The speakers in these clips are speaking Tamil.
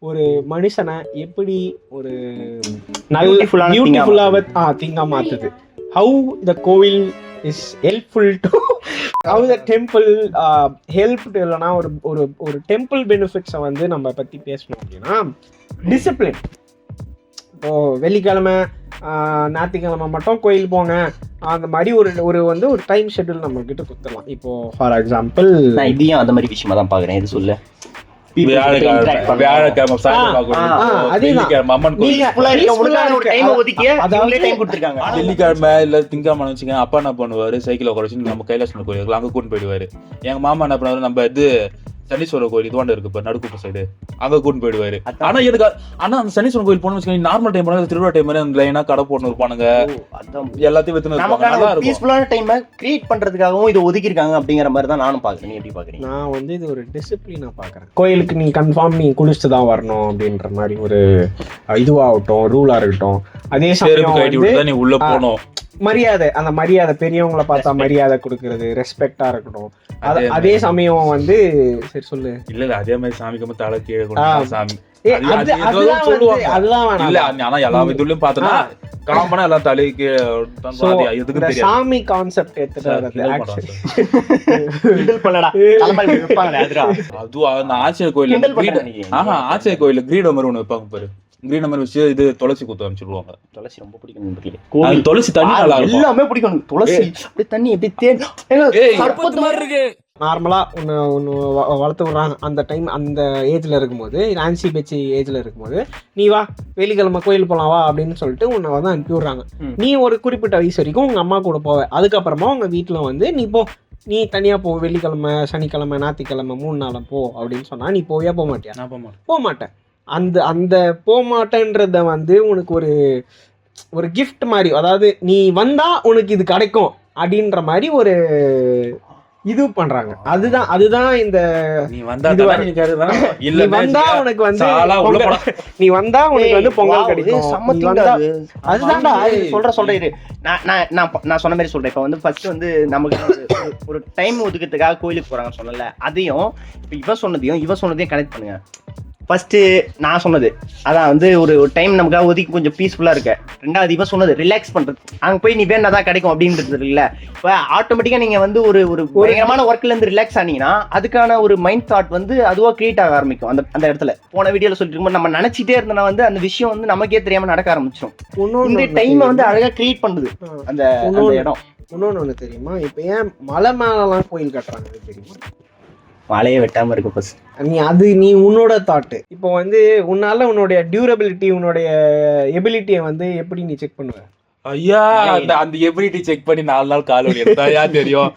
ஒரு மனுஷனை எப்படி ஒரு நல்ல பியூட்டிஃபுல்லாக திங்கா மாத்துது. ஹவு த கோவில் is helpful to how the temple helped. இல்லைனா ஒரு ஒரு ஒரு டெம்பிள் பெனிஃபிட்ஸை வந்து நம்ம பற்றி பேசணும் அப்படின்னா டிசிப்ளின். இப்போது வெள்ளிக்கிழமை ஞாயிற்றுக்கிழமை மட்டும் கோயில் போங்க அந்த மாதிரி ஒரு வந்து ஒரு டைம் ஷெட்யூல் நம்ம கிட்ட கொடுத்துடலாம். இப்போ ஃபார் எக்ஸாம்பிள் நான் இதையும் அந்த மாதிரி விஷயமா தான் பார்க்குறேன். இது சொல்ல வெள்ளிக்கிழமை இல்ல திங்கக்கிழமை வச்சுக்கேன். அப்பா என்ன பண்ணுவாரு, சைக்கிள் குறைச்சு நம்ம கைலாச கோயிலுக்கு அங்க கூட்டு போயிடுவாரு. எங்க மாமா என்ன பண்ணுவாரு, நம்ம இது சனீஸ்வரர் கோயில் இதுவாண்ட இருக்கு பாரு நடுக்குப்ப சைடு, அங்க கூட்டு போயிடுவாரு. ஆனா எனக்கு அந்த சனீஸ்வரர் கோயில் போன வச்சுக்கோங்க, நார்மல் டைம் போனா திருவிழா டைம் மாதிரி லைனா கடை போட்டு இருப்பானுங்க, எல்லாத்தையும் வித்து பீஸ்ஃபுல்லான டைம் கிரியேட் பண்றதுக்காகவும் இது ஒதுக்கி இருக்காங்க அப்படிங்கிற மாதிரி தான் நானும் பாக்குறேன். எப்படி பாக்குறீங்க? நான் வந்து இது ஒரு டிசிப்ளினா பாக்குறேன். கோயிலுக்கு நீ கன்ஃபார்ம் நீ குளிச்சுட்டு தான் வரணும் அப்படின்ற மாதிரி ஒரு இதுவாகட்டும், ரூலா இருக்கட்டும். அதே சமயம் நீ உள்ள போகணும், மரியாதை, அந்த மரியாதை பெரியவங்களை பார்த்தா மரியாதை கொடுக்கறது, ரெஸ்பெக்டா இருக்கட்டும். அதே சமயம் வந்து சரி சொல்லு இல்ல அதே மாதிரி சாமிக்கு தலை கீழே சாமி சாமி கான்செப்ட் ஆச்சரிய கோயில் கிரீட மாதிரி ஒண்ணு வைப்பாங்க பாரு. கிரீன் நம்பர் வச்சு இது துளசி குத்து அனுப்பிச்சிடுவாங்க. துளசி ரொம்ப பிடிக்கும். துளசி தண்ணி எல்லாமே பிடிக்கும். துளசி தண்ணி எப்படி தேன் இருக்கு. நார்மலா ஒன்று வளர்த்து விடுறாங்க அந்த டைம், அந்த ஏஜ்ல இருக்கும்போது, நான்சி பெச்சி ஏஜ்ல இருக்கும்போது, நீ வா வெள்ளிக்கிழமை கோயில் போலாம் வா அப்படின்னு சொல்லிட்டு உன்னை வந்து அனுப்பி விடுறாங்க. நீ ஒரு குறிப்பிட்ட வயசு வரைக்கும் உங்க அம்மா கூட போவ. அதுக்கப்புறமா உங்க வீட்டுல வந்து நீ போ, நீ தனியா போ, வெள்ளிக்கிழமை சனிக்கிழமை ஞாயிற்றுக்கிழமை 3 நாளும் போ அப்படின்னு சொன்னா நீ போவியா? போக மாட்டியா? போக மாட்டேன். அந்த போமாட்டேன்றத வந்து உனக்கு ஒரு கிஃப்ட் மாதிரி, அதாவது நீ வந்தா உனக்கு இது கிடைக்கும் அப்படின்ற மாதிரி ஒரு இது பண்றாங்க. அதுதான் இந்த நீ வந்தா உனக்கு வந்து நீ வந்தா உனக்கு வந்து பொங்கல் கிடைக்கும். அதுதான்டா சொல்றேன். நான் சொன்ன மாதிரி சொல்றேன். இப்ப வந்து ஃபர்ஸ்ட் வந்து நமக்கு ஒரு டைம் ஒதுக்கிறதுக்காக கோயிலுக்கு போறாங்கன்னு சொன்னல, அதையும் இப்ப இவ சொன்னதையும் கனெக்ட் பண்ணுங்க. ஃபர்ஸ்ட்டு நான் சொன்னது அதான் வந்து ஒரு டைம் நமக்காக ஒதுக்கி கொஞ்சம் பீஸ்ஃபுல்லாக இருக்க. ரெண்டாவது இவன் சொன்னது ரிலாக்ஸ் பண்ணுறது, அங்கே போய் நீ வேணா தான் கிடைக்கும் அப்படின்றது இல்லை. இப்போ ஆட்டோமேட்டிக்காக நீங்கள் வந்து ஒரு பயங்கரமான ஒர்க்லேருந்து ரிலாக்ஸ் ஆனீங்கன்னா அதுக்கான ஒரு மைண்ட் தாட் வந்து அதுவாக கிரியேட் ஆக ஆரம்பிக்கும். அந்த இடத்துல போன வீடியோவில் சொல்லிட்டு இருக்கும்போது நம்ம நினச்சிட்டே இருந்தோம்னா வந்து அந்த விஷயம் வந்து நமக்கே தெரியாமல் நடக்க ஆரம்பிச்சிடும். இந்த டைமை வந்து அழகாக கிரியேட் பண்ணுது அந்த இடம். இன்னொன்று தெரியுமா, இப்போ ஏன் மலை மேலெலாம் கோயில் கட்டுறாங்க தெரியுமா? மழையே வெட்டாம இருக்கு பஸ். நீ உன்னோட தாட்டு. இப்போ வந்து உன்னால உன்னுடைய டியூரபிலிட்டி, உன்னுடைய எபிலிட்டியை வந்து எப்படி நீ செக் பண்ணுவ? ஐயா அந்த எபிலிட்டி செக் பண்ணி 4 நாள் கால் வலி எடுத்தாயா தெரியும்.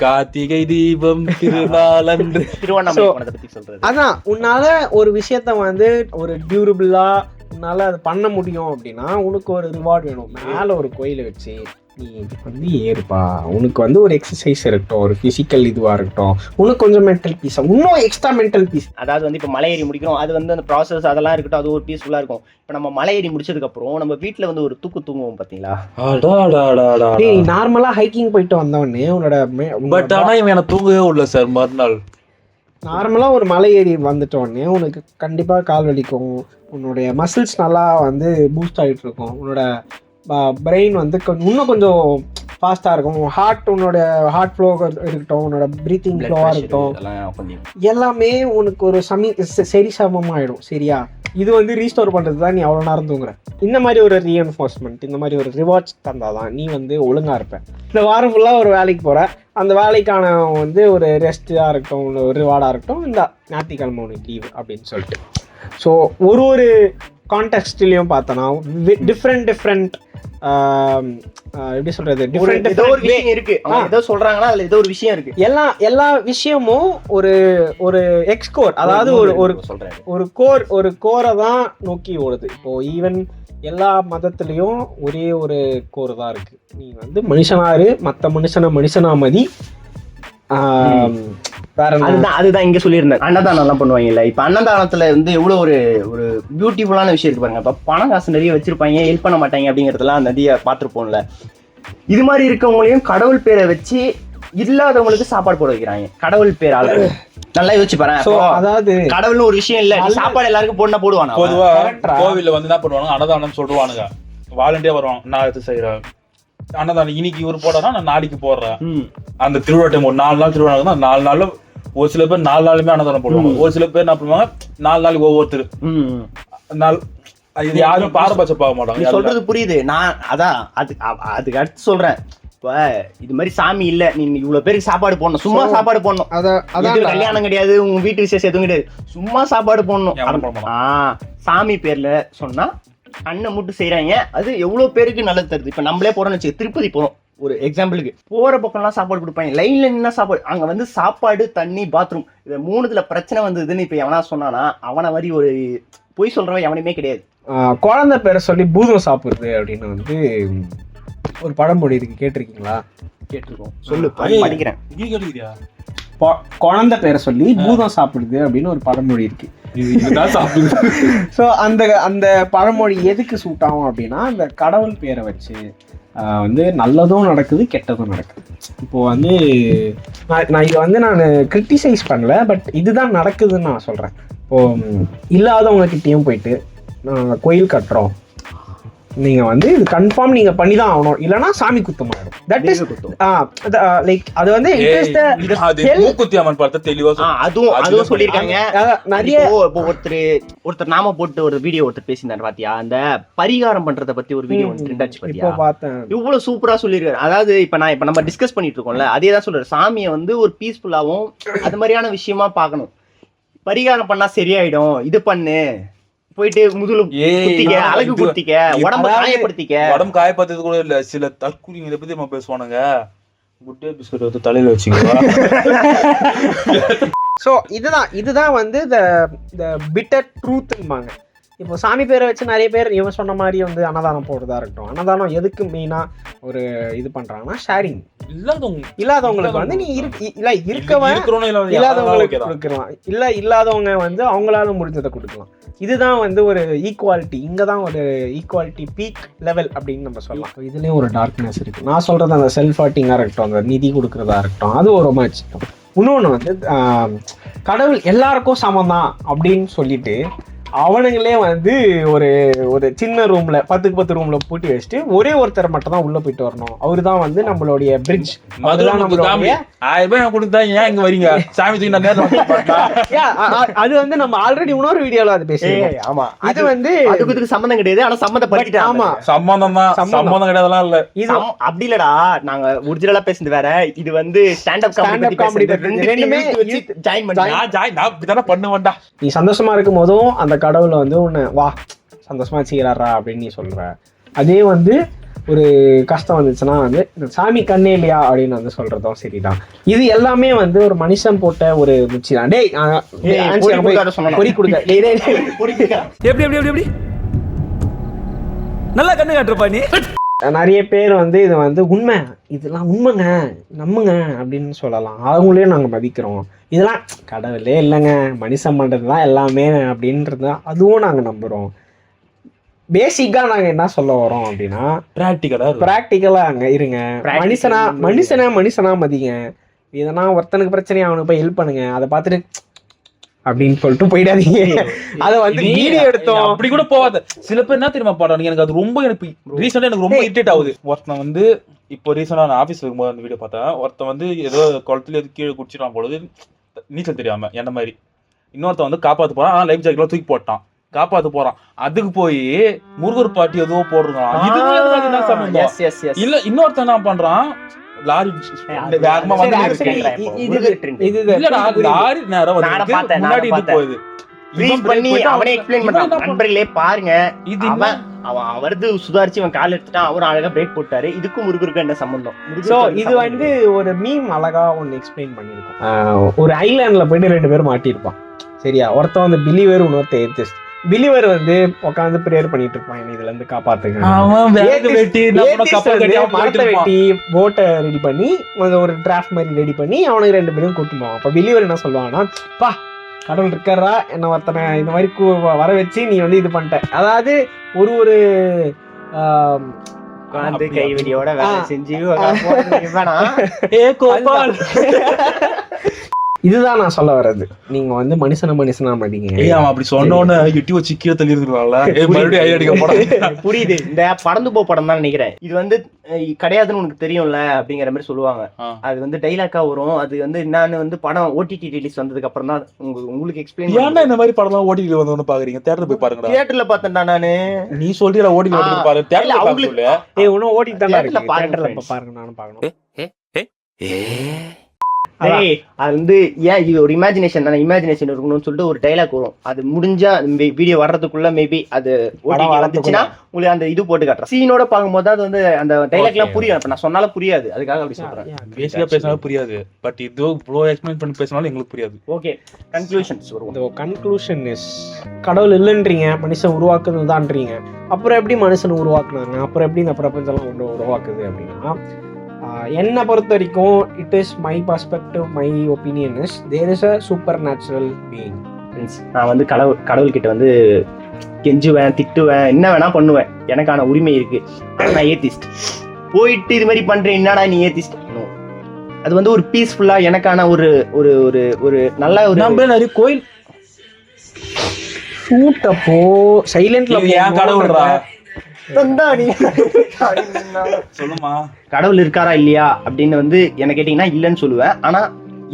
கார்த்திகை தீபம் திருநாளன்று திருவண்ணாமலை பத்தி சொல்றது. அதான் உன்னால ஒரு விஷயத்த வந்து ஒரு டியூரபிளா உன்னால அதை பண்ண முடியும் அப்படின்னா உனக்கு ஒரு ரிவார்ட் வேணும். மேல ஒரு கோயிலை வச்சு நீ வந்து ஏறுப்பா, உனக்கு வந்து ஒரு எக்ஸசைஸ் இருக்கட்டும், ஒரு பிசிக்கல் இதுவா இருக்கட்டும், உனக்கு கொஞ்சம் மென்டல் பீஸ், இன்னும் எக்ஸ்ட்ரா மென்டல் பீஸ். அதாவது வந்து இப்போ மலை ஏறி முடிக்கிறோம், அது வந்து அந்த ப்ராசஸ் அதெல்லாம் இருக்கட்டும், அது ஒரு பீஸ்ஃபுல்லா இருக்கும். இப்போ நம்ம மலை ஏறி முடிச்சதுக்கு அப்புறம் நம்ம வீட்டுல வந்து ஒரு தூங்குவோம் பாத்தீங்களா? நார்மலா ஹைக்கிங் போயிட்டு வந்தவொடனே உன்னோட பட் ஆனா இவன் எனக்கு தூங்கவே இல்லை சார். மறுநாள் நார்மலா ஒரு மலை ஏறி வந்துட்ட உடனே உனக்கு கண்டிப்பா கால் வலிக்கும், உன்னுடைய மசில்ஸ் நல்லா வந்து பூஸ்ட் ஆகிட்டு இருக்கும், உன்னோட பிரெயின் வந்து இன்னும் கொஞ்சம் ஃபாஸ்ட்டாக இருக்கும், உன்னோட ஹார்ட் ஃப்ளோ இருக்கட்டும், உன்னோட ப்ரீத்திங் ஃப்ளோவாக இருக்கட்டும், எல்லாமே உனக்கு ஒரு சரி சமமாகிடும். சரியா? இது வந்து ரீஸ்டோர் பண்ணுறது தான் நீ அவ்வளோ நேரம் தூங்குற. இந்த மாதிரி ஒரு ரீஎன்ஃபோர்ஸ்மெண்ட், இந்த மாதிரி ஒரு ரிவார்ட்ஸ் தந்தாதான் நீ வந்து ஒழுங்காக இருப்ப. இந்த வாரம் ஃபுல்லாக ஒரு வேலைக்கு போகிற, அந்த வேலைக்கான வந்து ஒரு ரெஸ்ட்டாக இருக்கட்டும், ஒரு ரிவார்டாக இருக்கட்டும், இந்த ஞாயிற்றுக்கிழமை உனக்கு லீவு அப்படின்னு சொல்லிட்டு. ஸோ ஒரு கான்டெக்ஸ்ட்லயும் பார்த்தோன்னா டிஃப்ரெண்ட் எப்படி சொல்றது, ஏதோ ஒரு விஷயம் இருக்கு, ஏதோ சொல்றாங்கன்னா அதுல ஏதோ ஒரு விஷயம் இருக்கு. எல்லா விஷயமும் ஒரு எக்ஸ்கோர், அதாவது ஒரு கோரை தான் நோக்கி ஓடுது. இப்போ ஈவன் எல்லா மதத்திலையும் ஒரே ஒரு கோர் தான் இருக்கு. நீ வந்து மனுஷனாரு, மற்ற மனுஷனா மதி. அதுதான் இங்க சொல்லியிருந்தேன். அன்னதானம் எல்லாம் பண்ணுவாங்கல்ல. இப்ப அன்னதானத்துல வந்து எவ்வளவு ஒரு பியூட்டிஃபுல்லான விஷயம் இருக்கு பாருங்க. இப்ப பணம் காசு நிறைய வச்சிருப்பாங்க, ஹெல்ப் பண்ண மாட்டாங்க அப்படிங்கறதெல்லாம் நிறைய பாத்துருப்போம்ல. இது மாதிரி இருக்கவங்களையும் கடவுள் பேரை வச்சு இல்லாதவங்களுக்கு சாப்பாடு போட வைக்கிறாங்க கடவுள் பேரால. நல்லா யோசிச்சு பாரு. சோ அதாவது கடவுள்னு ஒரு விஷயம் இல்ல, சாப்பாடு எல்லாருக்கும் போடனா போடுவானா? பொதுவா கோவில்ல வந்து என்ன பண்ணுவாங்க, அன்னதானம் சொல்லுவானுங்க, வாலண்டியா வருவாங்க, நான் இது செய்யறேன் அன்னதானம், இன்னைக்கு இவரு போடுறா நான் நாளைக்கு போடுறேன். அந்த திருவிழா டைம் ஒரு 4 நாள் திருவிழா தான், 4 நாள்ல ஒரு சில பேர் 4 நாளுமே அன்னதானம் போடுவாங்க, ஒரு சில பேர் என்ன பண்ணுவாங்க 4 நாளைக்கு ஒவ்வொருத்தர் நாள். இது யாரும் பாரபட்சம் பார்க்க மாட்டாங்க. சொல்றது புரியுது. நான் அதான் அதுக்கு அடுத்து சொல்றேன். இப்ப இது மாதிரி சாமி இல்ல, நீ இவ்வளவு பேருக்கு சாப்பாடு போடணும், சும்மா சாப்பாடு போடணும், அதான் கல்யாணம் கிடையாது, உங்க வீட்டு விசேஷம் எதுவும் கிடையாது, சும்மா சாப்பாடு போடணும். சாமி பேர்ல சொன்னா அண்ணன் மட்டும் செய்யறாங்க, அது எவ்வளவு பேருக்கு நல்லது தருது. இப்ப நம்மளே போறோம்னு வச்சு, திருப்பதி போறோம் ஒரு எக்ஸாம்பிளுக்கு, போற பக்கம்லாம் சாப்பாடு கொடுப்பாங்க, லைன்ல நின்னா சாப்பாடு, அங்க வந்து சாப்பாடு தண்ணி பாத்ரூம் இது 3ல பிரச்சனை வந்ததுன்னு இப்ப எவனா சொன்னானா அவனை மாதிரி ஒரு பொய் சொல்றவன் எவனுமே கிடையாது. குழந்தை பேரை சொல்லி பூதம் சாப்பிடுறது அப்படின்னு வந்து ஒரு பழமொழி இருக்கு, கேட்டிருக்கீங்களா? கேட்டிருக்கோம், சொல்லு படிக்கிறேன். குழந்தை பேரை சொல்லி பூதம் சாப்பிடுது அப்படின்னு ஒரு பழமொழி இருக்கு. ஸோ அந்த பழமொழி எதுக்கு சூட் ஆகும் அப்படின்னா, அந்த கடவுள் பேரை வச்சு வந்து நல்லதும் நடக்குது கெட்டதும் நடக்குது. இப்போ வந்து நான் இதை வந்து நான் கிரிட்டிசைஸ் பண்ணல, பட் இதுதான் நடக்குதுன்னு நான் சொல்றேன். இப்போ இல்லாதவங்க கிட்டேயும் போயிட்டு நாங்கள் கோயில் கட்டுறோம், நீங்க வந்து இது கன்ஃபார்ம் நீங்க பண்ணி தான் ஆகணும், இல்லனா சாமி குத்தமாயிடும். தட் இஸ் லைக் அது வந்து மூக்குத்தி அம்மன் பார்த்த தெளிவா அதுவும் சொல்லிருக்காங்க நிறைய. ஒருத்தர் நாம போட்டு ஒரு வீடியோ ஒருத்தர் பேசினார் பாத்தியா, அந்த பரிகாரம் பண்றத பத்தி ஒரு வீடியோ ட்ரெண்ட் ஆச்சு பாத்தியா, பார்த்தேன். இவ்வளவு சூப்பரா சொல்லிருக்காரு. அதாவது இப்ப நம்ம டிஸ்கஸ் பண்ணிட்டு இருக்கோம்ல, அதே தான் சொல்றாரு. சாமியை வந்து ஒரு பீஸ்ஃபுல்லாவும் அது மாதிரியான விஷயமா பார்க்கணும். பரிகாரம் பண்ணா சரியாயிடும், இது பண்ணு, போயிட்டு முதுல குத்திக்க, அழகு குத்திக்க, உடம்பு காயப்படுத்துறது கூட இல்ல. சில தற்கூலிங்க இதை பத்தி நம்ம பேசுவானுங்க, குட்டே பிஸ்கட் வந்து தலையில வச்சுக்கோ. ஸோ இதுதான் வந்து the bitter truthம்பாங்க. இப்போ சாமி பேரை வச்சு நிறைய பேர் இவன் சொன்ன மாதிரி வந்து அன்னதானம் போடுறதா இருக்கட்டும். அன்னதானம் எதுக்கு மெயினா ஒரு இது பண்றாங்கன்னா, ஷேரிங். இல்லாதவங்களுக்கு வந்து நீ இருக்கவன் இல்லாதவங்களுக்கு கொடுக்கலாம், இல்லாதவங்க வந்து அவங்களால முடிஞ்சதை கொடுக்கலாம். இதுதான் வந்து ஒரு ஈக்குவாலிட்டி. இங்கதான் ஒரு ஈக்குவாலிட்டி பீக் லெவல் அப்படின்னு நம்ம சொல்லலாம். இதுலயும் ஒரு டார்க்னஸ் இருக்கு. நான் சொல்றது அந்த செல்ஃப் ஹர்ட்டிங்கா இருக்கட்டும், அந்த நிதி கொடுக்கறதா இருக்கட்டும், அது ஒரு மேட்ச். இன்னொன்று வந்து கடவுள் எல்லாருக்கும் சமம் தான் அப்படின்னு சொல்லிட்டு அவனுங்களே வந்து ஒரு சின்ன ரூம்ல 10க்கு 10 ரூம்ல பூட்டி வச்சுட்டு ஒரே ஒருத்தர் மட்டும் தான் உள்ள போயிட்டு வரணும், அவரு தான் வந்து நம்மளுடைய பிரிட்ஜ். அது வந்து நம்ம ஆல்ரெடி இன்னொரு வீடியோல அது பேசுறோம். ஆமா, அது வந்து அதுக்கு சம்பந்தம் கிடையாது. ஆனா சம்பந்தப்பட்டு ஆமா சம்பந்தம் கிடையாதுலாம் இல்ல. இது அப்படி இல்லடா, நாங்க ஒரிஜினலா பேசுறது வேற, இது வந்து ஸ்டாண்ட் அப் காமெடி ரெண்டுமே ஜாயின் பண்ணி பண்ணுவேன்டா. நீ சந்தோஷமா இருக்கும் போதும் அந்த கடவுளை வந்து உன்னை வா சந்தோஷமா வச்சுக்கிறாரா அப்படின்னு நீ சொல்ற. அதே வந்து ஒரு கஷ்டம் வந்துச்சுன்னா வந்து சாமி கண்ணே இல்லையா அப்படின்னு வந்து சொல்றதும் சரிதான். இது எல்லாமே வந்து ஒரு மனுஷன் போட்ட ஒரு முச்சி தான். நல்லா கண்ணு காட்டுறப்பா நீ. நிறைய பேர் வந்து இது வந்து உண்மை, இதெல்லாம் உண்மைங்க நம்புங்க அப்படின்னு சொல்லலாம். அவங்களையும் நாங்கள் மதிக்கிறோம். இதெல்லாம் கடவுளே இல்லைங்க, மனுஷன் பண்ணுறது தான் எல்லாமே அப்படின்றது அதுவும் நாங்கள் நம்புகிறோம். பேசிக்காக நாங்கள் என்ன சொல்ல வரோம் அப்படின்னா, ப்ராக்டிக்கலாக அங்கே இருங்க, மனுஷனா மதிங்க. இதனா ஒருத்தனுக்கு பிரச்சனையா அவனுக்கு போய் ஹெல்ப் பண்ணுங்க, அதை பார்த்துட்டு அப்படின்னு சொல்லிட்டு போயிடாதீங்க. அத வந்து வீடியோ எடுத்தோம் அப்படி கூட போகாத. சில பேர் என்ன தெரியுமா பாடுறாங்க, எனக்கு அது ரொம்ப எனக்கு ரீசெண்டா எனக்கு ரொம்ப இரிட்டேட் ஆகுது. ஒருத்தன் வந்து இப்போ ரீசெண்டா நான் ஆஃபீஸ் இருக்கும்போது அந்த வீடியோ பார்த்தேன். ஒருத்தன் வந்து ஏதோ குளத்துல கீழே குடிச்சிட்டான் பொழுது, நீச்சல் தெரியாம என்ன மாதிரி. இன்னொருத்தன் வந்து காப்பாத்து போறான், ஆனா லைஃப் ஜாக்கெட்லாம் தூக்கி போட்டான், காப்பாத்து போறான். அதுக்கு போய் முருகர் பாட்டி ஏதோ போடுறான். இல்ல இன்னொருத்தன் என்ன பண்றான், லாரி வேகமா வந்து முன்னாடி இது போகுது. பாருங்க, அவன் அவரது சுதாரிச்சு அவன் கால் எடுத்துட்டான், அவரும் அழகா பிரேக் போட்டாரு. இதுக்கும் முருகருக்கு என்ன சம்பந்தம்? இது வந்து ஒரு மீம் அழகா ஒன்னு எக்ஸ்பிளைன் பண்ணிருக்கோம். ஒரு ஐலாண்ட்ல போயிட்டு 2 பேரும் மாட்டிருப்பான் சரியா. ஒருத்தன் வந்து பிலிவர், இன்னொருத்த ஏத்திஸ்ட். பிலிவர் வந்து உட்காந்து பிரேயர் பண்ணிட்டு இருப்பான், இதுல இருந்து காப்பாத்துங்க. மரத்தை வெட்டி போட்டை ரெடி பண்ணி ஒரு டிராஃப்ட் மாதிரி ரெடி பண்ணி அவனுக்கு 2 பேரும் கூட்டு போவான். அப்ப பிலிவர் என்ன சொல்லுவாங்கன்னா, பா கடவுள் இருக்காரா, என்ன ஒருத்தனை இந்த மாதிரி வர வச்சு நீ வந்து இது பண்ணிட்ட. அதாவது ஒரு கைவெடியோட வேலை செஞ்சு இதுதான் நான் சொல்ல வர்றது. நீங்க வந்து மனுஷனா மாட்டீங்க. அவன் அப்படி சொன்னோன்னு எட்டி வச்சு கீழே தள்ளி இருக்கலாம்ல. மறுபடியும் ஐ அடிக்க போறேன். புரியுது. இந்த பறந்து படம் தான் நினைக்கிறேன். இது வந்து கிடையாதுன்னு உனக்கு தெரியும்ல அப்படிங்கிற மாதிரி சொல்லுவாங்க. அது வந்து டைலாக்கா வரும். அது வந்து நான் வந்து படம் ஓடிடி ரிலீஸ் வந்ததுக்கு அப்புறம் தான் உங்களுக்கு எக்ஸ்பிளைன். ஏன்டா இந்த மாதிரி படம் எல்லாம் ஓடிடி வந்தோன்னு பாக்குறீங்க? தியேட்டர்ல போய் பாருங்க. தியேட்டர்ல பார்த்தேன்டா நானு. நீ சொல்றீல ஓடிடி வந்து பாரு. தியேட்டர்ல அவங்களுக்கு இன்னும் ஓடிடி தான் இருக்கு. தியேட்டர்ல பாருங்க, நானும் பார்க்கணும். அது வந்து ஏன் இது ஒரு இமேஜினேஷன் தானே, இமேஜினேஷன் இருக்கணும்னு சொல்லிட்டு ஒரு டைலாக் வரும். அது முடிஞ்சா வீடியோ வர்றதுக்குள்ள மேபி அது வந்துச்சுன்னா உங்களுக்கு அந்த இது போட்டு காட்டுறேன். சீனோட பார்க்கும்போது அது வந்து அந்த டைலாக் எல்லாம் புரியும். இப்ப நான் சொன்னாலும் புரியாது, அதுக்காக அப்படி சொல்றேன். பேசிக்கா பேசினாலும் புரியாது, பட் இது ப்ளோ எக்ஸ்பிளைன் பண்ணி பேசினாலும் எங்களுக்கு புரியாது. ஓகே, கன்க்ளூஷன்ஸ் வரும். கன்க்ளூஷன் இஸ், கடவுள் இல்லைன்றீங்க, மனுஷன் உருவாக்குனதுதான்றீங்க. அப்புறம் எப்படி மனுஷன் உருவாக்குனாங்க, அப்புறம் எப்படி இந்த பிரபஞ்சம் உருவாக்குது அப்படின்னா, என்னை பொறுத்த வரைக்கும் it is my perspective, my opinion is there is a super natural being. நான் வந்து கடவுள்கிட்ட வந்து கெஞ்சுவேன், திட்டுவேன், என்ன வேணா பண்ணுவேன், எனக்கான உரிமை இருக்கு. நான் ஏத்திஸ்ட் போயிட்டு இது மாதிரி பண்றேன், என்னடா நீ ஏத்திஸ்ட். அது வந்து ஒரு பீஸ்ஃபுல்லா எனக்கான ஒரு ஒரு ஒரு ஒரு நல்ல ஒரு நம்ம நிறைய கோயில் ஷூட்டப்போ சைலண்ட்ல ஏன் கடவுள்ரா சொல்லுமா, கடவுள் இருக்காரா இல்லையா அப்படின்னு வந்து என்ன கேட்டீங்கன்னா இல்லைன்னு சொல்லுவேன். ஆனா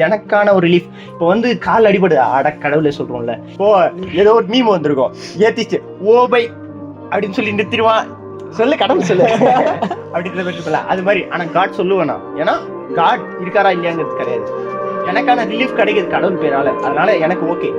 எனக்கான ஒரு ரிலீஃப். இப்போ வந்து கால் அடிபடு, அட கடவுளே சொல்றோம்ல, இப்போ ஏதோ ஒரு மீம் வந்திருக்கும், ஏத்திச்சு ஓ பை அப்படின்னு சொல்லி நிறுத்திடுவான், சொல்லு கடவுள் சொல்லு அப்படின்ற மாதிரி. அது மாதிரி. ஆனா காட் சொல்லுவேனா, ஏன்னா காட் இருக்காரா இல்லையாங்கிறது கிடையாது, எனக்கான ரிலீஃப் கிடைக்குது கடவுள் பேரால. அதனால எனக்கு ஓகே.